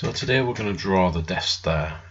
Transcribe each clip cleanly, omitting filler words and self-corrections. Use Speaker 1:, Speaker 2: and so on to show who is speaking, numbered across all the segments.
Speaker 1: So today we're going to draw the Death Star.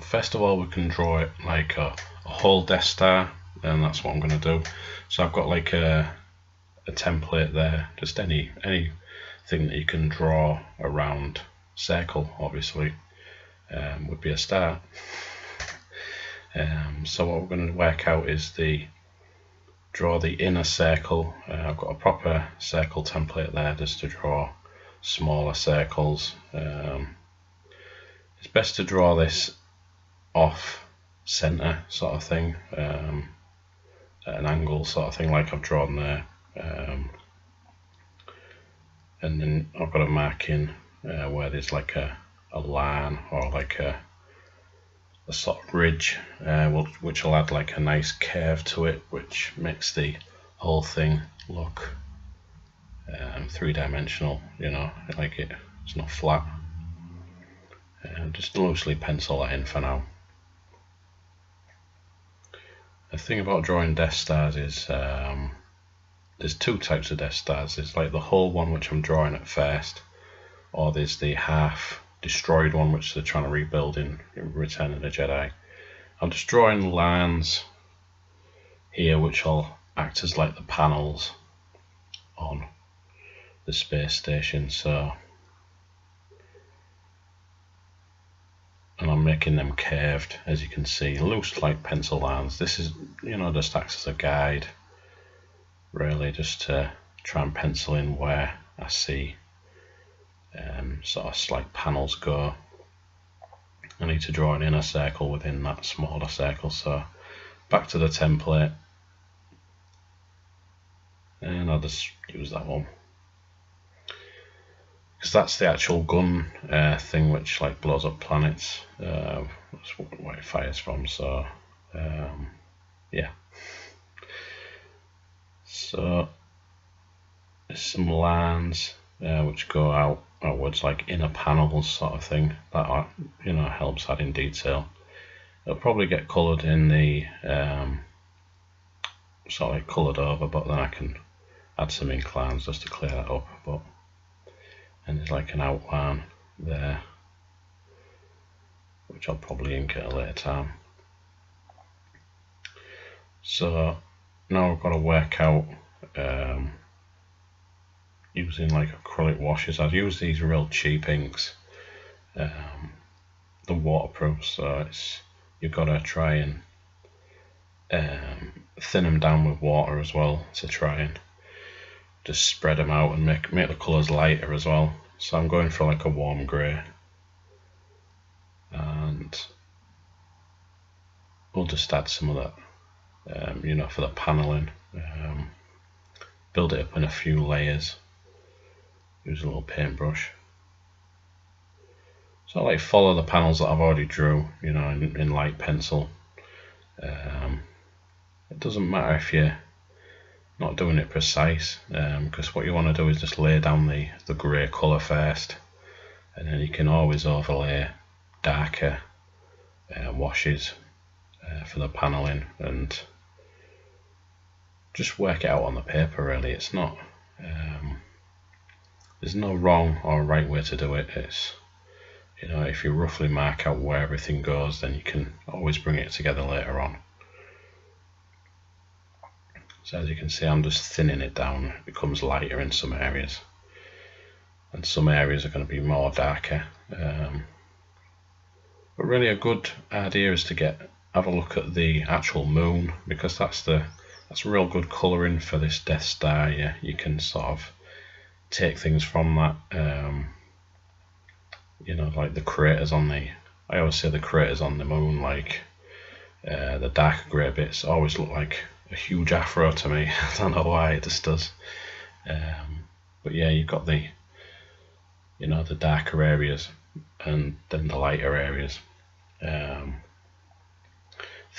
Speaker 1: First of all, we can draw it like a whole Death Star, and that's what I'm going to do. So I've got like a template there, just anything that you can draw around circle, obviously, would be a start. So what we're going to work out is draw the inner circle. I've got a proper circle template there just to draw smaller circles. It's best to draw this off center sort of thing, at an angle sort of thing like I've drawn there, and then I've got a mark in where there's like a line or like a sort of ridge, which will add like a nice curve to it, which makes the whole thing look three-dimensional, you know, like it's not flat. Just loosely pencil that in for now. The thing about drawing Death Stars is there's two types of Death Stars. There's like the whole one, which I'm drawing at first, or there's the half destroyed one, which they're trying to rebuild in Return of the Jedi. I'm just drawing lines here which will act as like the panels on the space station, and I'm making them curved, as you can see, loose like pencil lines. This is, you know, just acts as a guide, really, just to try and pencil in where I see sort of like panels go. I need to draw an inner circle within that smaller circle, so back to the template, and I'll just use that one because that's the actual gun thing which like blows up planets. That's where it fires from, so yeah. So there's some lines which go outwards like inner panels sort of thing. That, you know, helps add in detail. It'll probably get coloured in the sort of like coloured over, but then I can add some ink lines just to clear that up. And there's like an outline there, which I'll probably ink at a later time. So now I've got to work out using like acrylic washes. I've used these real cheap inks, the waterproof, so you've got to try and thin them down with water as well, to try and just spread them out and make the colours lighter as well. So I'm going for like a warm grey, and we'll just add some of that, you know, for the panelling. Build it up in a few layers. Use a little paintbrush. So I like follow the panels that I've already drew, you know, in light pencil. It doesn't matter if you're not doing it precise, because what you want to do is just lay down the grey colour first, and then you can always overlay darker washes for the panelling, and just work it out on the paper, really. It's not there's no wrong or right way to do it. It's, you know, if you roughly mark out where everything goes, then you can always bring it together later on. So as you can see, I'm just thinning it down. It becomes lighter in some areas, and some areas are going to be more darker. But really a good idea is to have a look at the actual moon, because that's real good colouring for this Death Star. Yeah, you can sort of take things from that. You know, like the craters I always say the craters on the moon, like the darker grey bits always look like a huge afro to me. I don't know why, it just does. But yeah, you've got the darker areas and then the lighter areas. For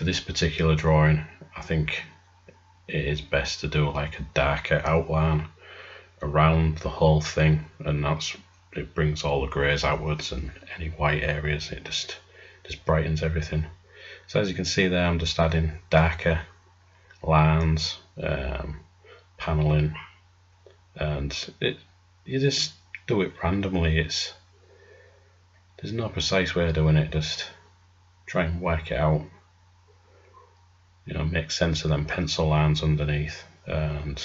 Speaker 1: this particular drawing, I think it is best to do like a darker outline around the whole thing, and it brings all the greys outwards, and any white areas, it just brightens everything. So as you can see there, I'm just adding darker lines, paneling, and you just do it randomly. There's no precise way of doing it, just try and work it out, you know, make sense of them pencil lines underneath, and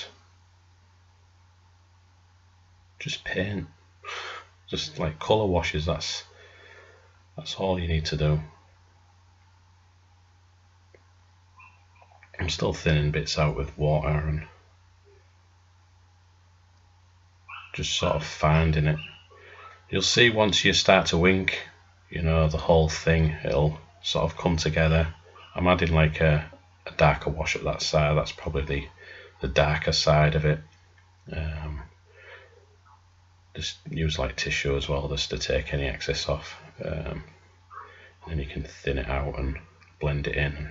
Speaker 1: just paint, just like colour washes. That's all you need to do. I'm still thinning bits out with water and just sort of finding it. You'll see once you start to ink, you know, the whole thing, it'll sort of come together. I'm adding like a darker wash at that side. That's probably the darker side of it. Just use like tissue as well, just to take any excess off. And then you can thin it out and blend it in, and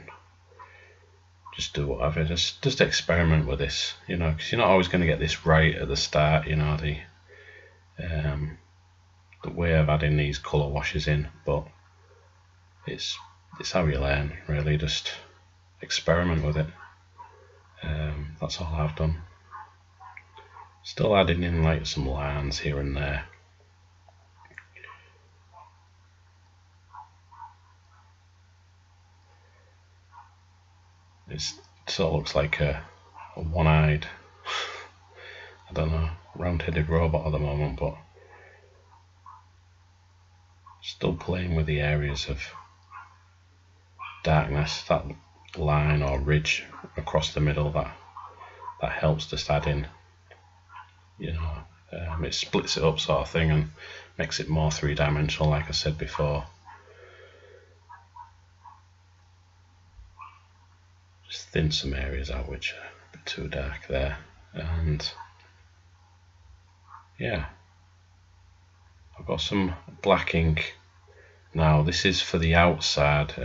Speaker 1: just do whatever. Just experiment with this, you know, because you're not always going to get this right at the start. You know, the way of adding these colour washes in, but it's how you learn, really. Just experiment with it. That's all I've done. Still adding in like some lines here and there. It sort of looks like a one-eyed, I don't know, round-headed robot at the moment, but still playing with the areas of darkness. That line or ridge across the middle, that helps just add in, you know, it splits it up sort of thing and makes it more three-dimensional, like I said before. Just thin some areas out which are a bit too dark there, and yeah, I've got some black ink now. This is for the outside,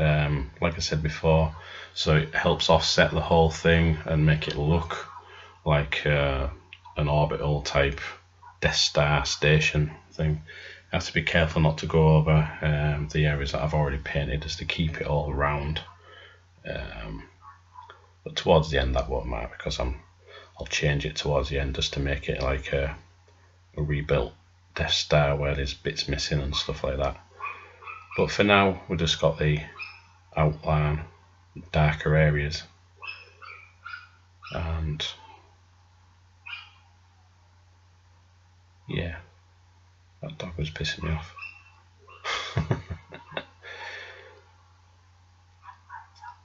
Speaker 1: like I said before, so it helps offset the whole thing and make it look like an orbital type Death Star station thing. You have to be careful not to go over the areas that I've already painted, just to keep it all round. But towards the end that won't matter, because I'll change it towards the end just to make it like a rebuilt Death Star where there's bits missing and stuff like that. But for now, we've just got the outline, darker areas, and yeah, that dog was pissing me off.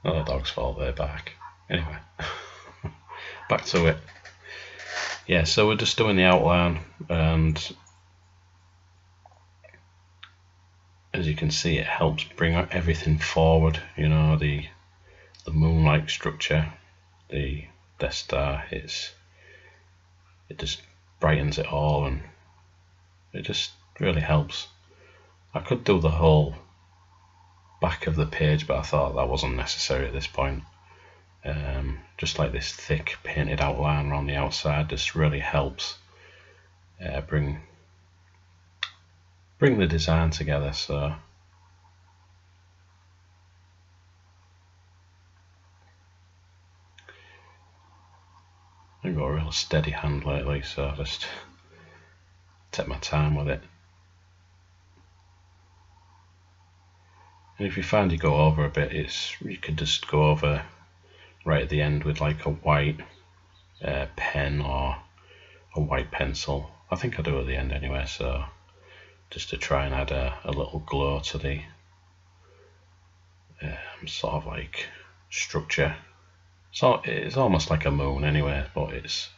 Speaker 1: Oh, the dog's fault, they're back. Anyway, back to it. Yeah, so we're just doing the outline, and as you can see, it helps bring everything forward. You know, the moon-like structure, the Death Star. It just brightens it all, and it just really helps. I could do the whole back of the page, but I thought that wasn't necessary at this point. Just like this thick painted outline around the outside just really helps bring the design together. So I've got a real steady hand lately, so I just take my time with it. And if you find you go over a bit, you could just go over right at the end with like a white pen or a white pencil. I think I do at the end anyway, so just to try and add a little glow to the sort of like structure. So it's almost like a moon anyway, but it's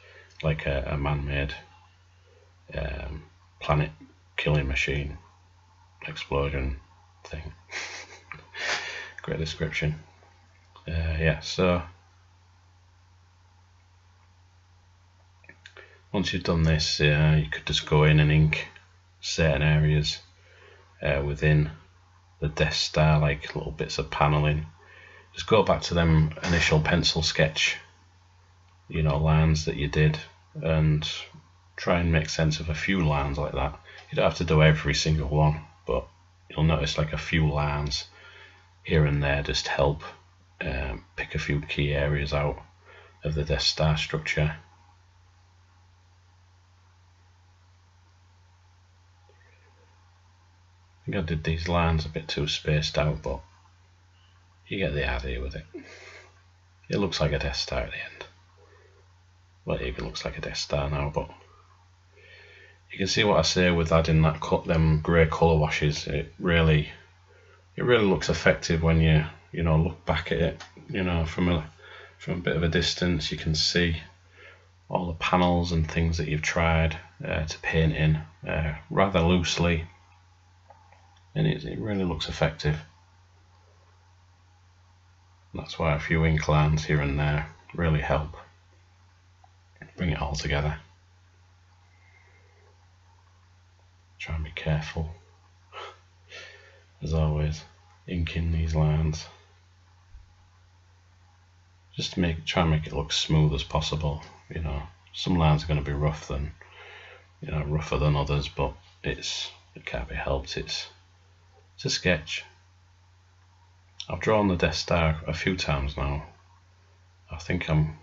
Speaker 1: like a man-made planet killing machine explosion thing. Great description. Yeah, so once you've done this, you could just go in and ink certain areas within the Death Star, like little bits of paneling. Just go back to them initial pencil sketch, you know, lines that you did, and try and make sense of a few lines like that. You don't have to do every single one, but you'll notice like a few lines here and there just help pick a few key areas out of the Death Star structure. think I did these lines a bit too spaced out, but you get the idea with it. It looks like a Death Star at the end. Well, it even looks like a Death Star now, but you can see what I say with adding them grey colour washes. It really looks effective when you look back at it. From a bit of a distance, you can see all the panels and things that you've tried to paint in rather loosely, and it really looks effective. That's why a few ink lines here and there really help bring it all together. Try and be careful, as always, inking these lines. Just to try and make it look smooth as possible. Some lines are going to be rougher than others, but it can't be helped. It's a sketch. I've drawn the Death Star a few times now. I think I'm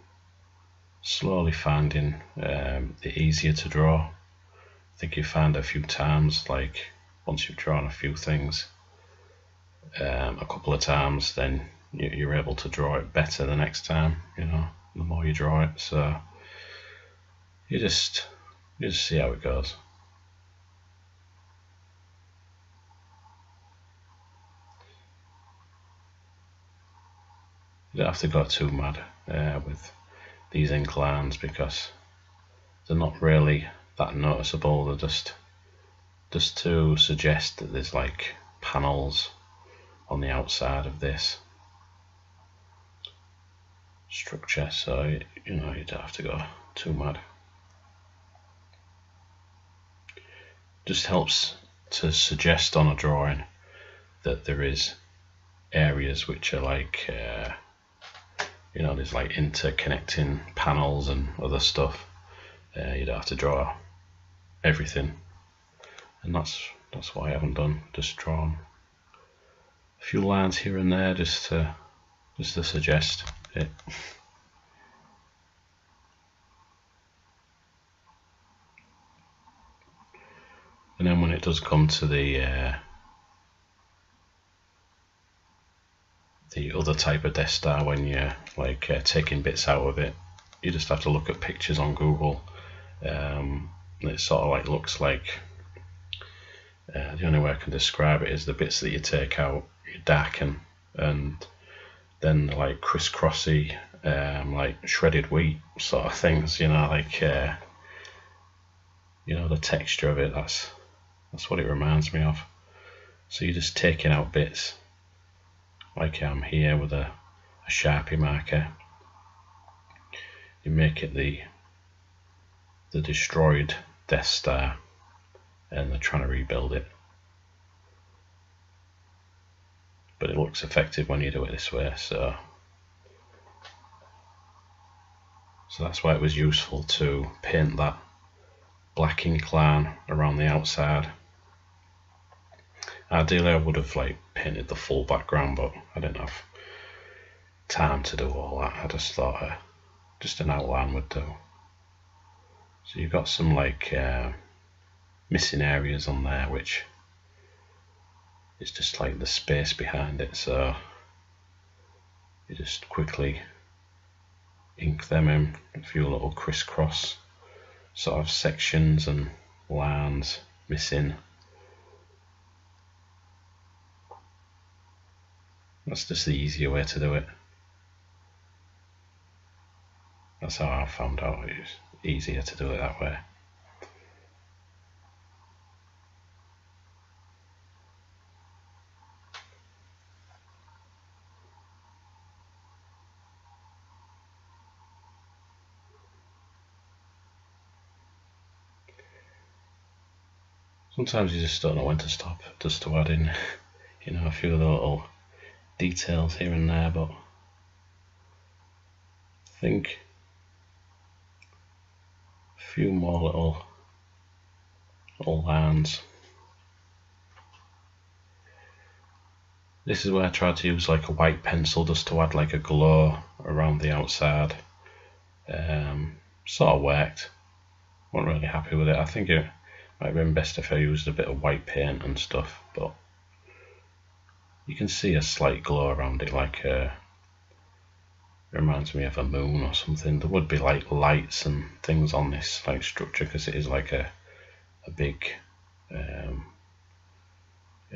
Speaker 1: slowly finding it easier to draw. I think you find a few times, like once you've drawn a few things a couple of times, then you're able to draw it better the next time. The more you draw it, so you just see how it goes. You don't have to go too mad with these ink lines because they're not really that noticeable. They're just to suggest that there's like panels on the outside of this structure, so you don't have to go too mad. Just helps to suggest on a drawing that there is areas which are like there's like interconnecting panels and other stuff. You don't have to draw everything, and that's what I haven't done. Just drawn a few lines here and there just to suggest it. And then when it does come to the other type of Death Star, when you're like taking bits out of it, you just have to look at pictures on Google. It sort of like looks like the only way I can describe it is the bits that you take out, you darken, and then like crisscrossy, like shredded wheat sort of things. The texture of it. That's what it reminds me of. So you're just taking out bits, like I'm here with a Sharpie marker. You make it the destroyed Death Star, and they're trying to rebuild it. But it looks effective when you do it this way, so that's why it was useful to paint that black ink line around the outside. Ideally I would have like painted the full background, but I didn't have time to do all that. I just thought just an outline would do. So you've got some like missing areas on there, which is just like the space behind it, so you just quickly ink them in, a few little crisscross sort of sections and lines missing. That's just the easier way to do it. That's how I found out it's easier to do it that way. Sometimes you just don't know when to stop, just to add in, a few of the little details here and there, but I think a few more little lines. This is where I tried to use like a white pencil just to add like a glow around the outside. Sort of worked. Wasn't really happy with it. I think Might have been best if I used a bit of white paint and stuff, but you can see a slight glow around it, like it reminds me of a moon or something. There would be like lights and things on this like structure because it is like a big, you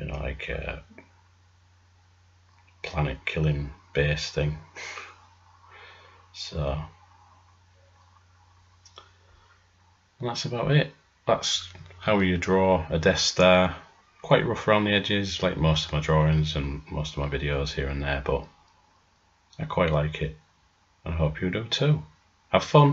Speaker 1: know, like a planet killing base thing. So, and that's about it. That's how you draw a Death Star. Quite rough around the edges, like most of my drawings and most of my videos here and there, but I quite like it. I hope you do too. Have fun!